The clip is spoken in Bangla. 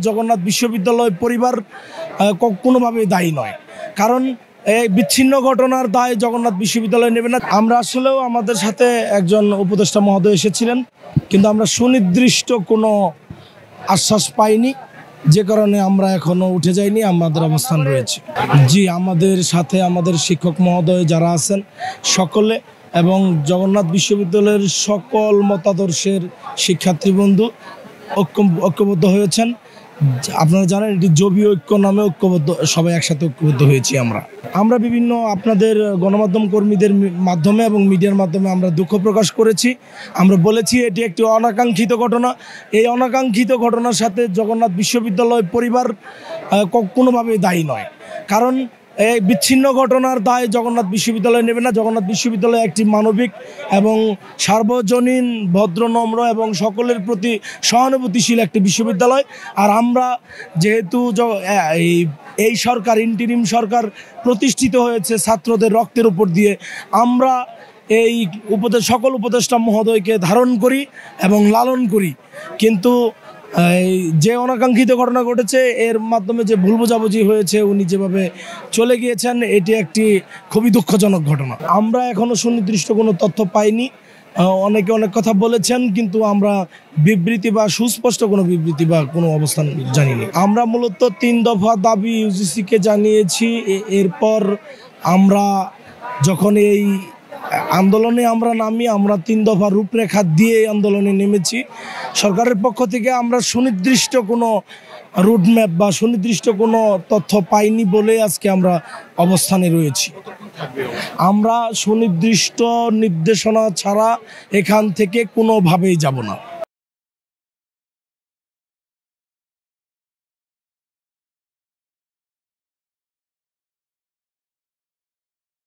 জগন্নাথ বিশ্ববিদ্যালয় পরিবার কোনোভাবেই দায়ী নয়, কারণ এই বিচ্ছিন্ন ঘটনার দায় জগন্নাথ বিশ্ববিদ্যালয় নেবে না। আমরা আসলেও আমাদের সাথে একজন উপদেষ্টা মহোদয় এসেছিলেন, কিন্তু আমরা সুনির্দিষ্ট কোনো আশ্বাস পাইনি, যে কারণে আমরা এখনো উঠে যাইনি, আমাদের অবস্থান রয়েছে। জি, আমাদের সাথে আমাদের শিক্ষক মহোদয় যারা আছেন সকলে এবং জগন্নাথ বিশ্ববিদ্যালয়ের সকল মতাদর্শের শিক্ষার্থী বন্ধু ঐক্যবদ্ধ হয়েছেন। আপনারা জানেন এটি জবি ঐক্য নামে ঐক্যবদ্ধ, সবাই একসাথে ঐক্যবদ্ধ হয়েছি। আমরা বিভিন্ন আপনাদের গণমাধ্যম কর্মীদের মাধ্যমে এবং মিডিয়ার মাধ্যমে আমরা দুঃখ প্রকাশ করেছি। আমরা বলেছি এটি একটি অনাকাঙ্ক্ষিত ঘটনা। এই অনাকাঙ্ক্ষিত ঘটনার সাথে জগন্নাথ বিশ্ববিদ্যালয় পরিবার কোনোভাবেই দায়ী নয়, কারণ এই বিচ্ছিন্ন ঘটনার দায় জগন্নাথ বিশ্ববিদ্যালয় নেবে না। জগন্নাথ বিশ্ববিদ্যালয় একটি মানবিক এবং সার্বজনীন, ভদ্র, নম্র এবং সকলের প্রতি সহানুভূতিশীল একটি বিশ্ববিদ্যালয়। আর আমরা যেহেতু এই সরকার, ইন্টিরিম সরকার প্রতিষ্ঠিত হয়েছে ছাত্রদের রক্তের উপর দিয়ে, আমরা এই সকল উপদেষ্টা মহোদয়কে ধারণ করি এবং লালন করি। কিন্তু যে অনাকাঙ্ক্ষিত ঘটনা ঘটেছে, এর মাধ্যমে যে ভুল বোঝাবুঝি হয়েছে, উনি যেভাবে চলে গিয়েছেন, এটি একটি খুবই দুঃখজনক ঘটনা। আমরা এখনও সুনির্দিষ্ট কোনো তথ্য পাইনি। অনেকে অনেক কথা বলেছেন, কিন্তু আমরা বিবৃতি বা সুস্পষ্ট কোনো বিবৃতি বা কোনো অবস্থান জানিনি। আমরা মূলত 3 দফা দাবি ইউজিসিকে জানিয়েছি। এরপর আমরা যখন এই আন্দোলনে আমরা নামি, আমরা 3 দফা রূপরেখা দিয়ে আন্দোলনে নেমেছি। সরকারের পক্ষ থেকে আমরা সুনির্দিষ্ট কোনো রুটম্যাপ বা সুনির্দিষ্ট কোনো তথ্য পাইনি বলে আজকে আমরা অবস্থানে রয়েছি। আমরা সুনির্দিষ্ট নির্দেশনা ছাড়া এখান থেকে কোনোভাবেই যাব না।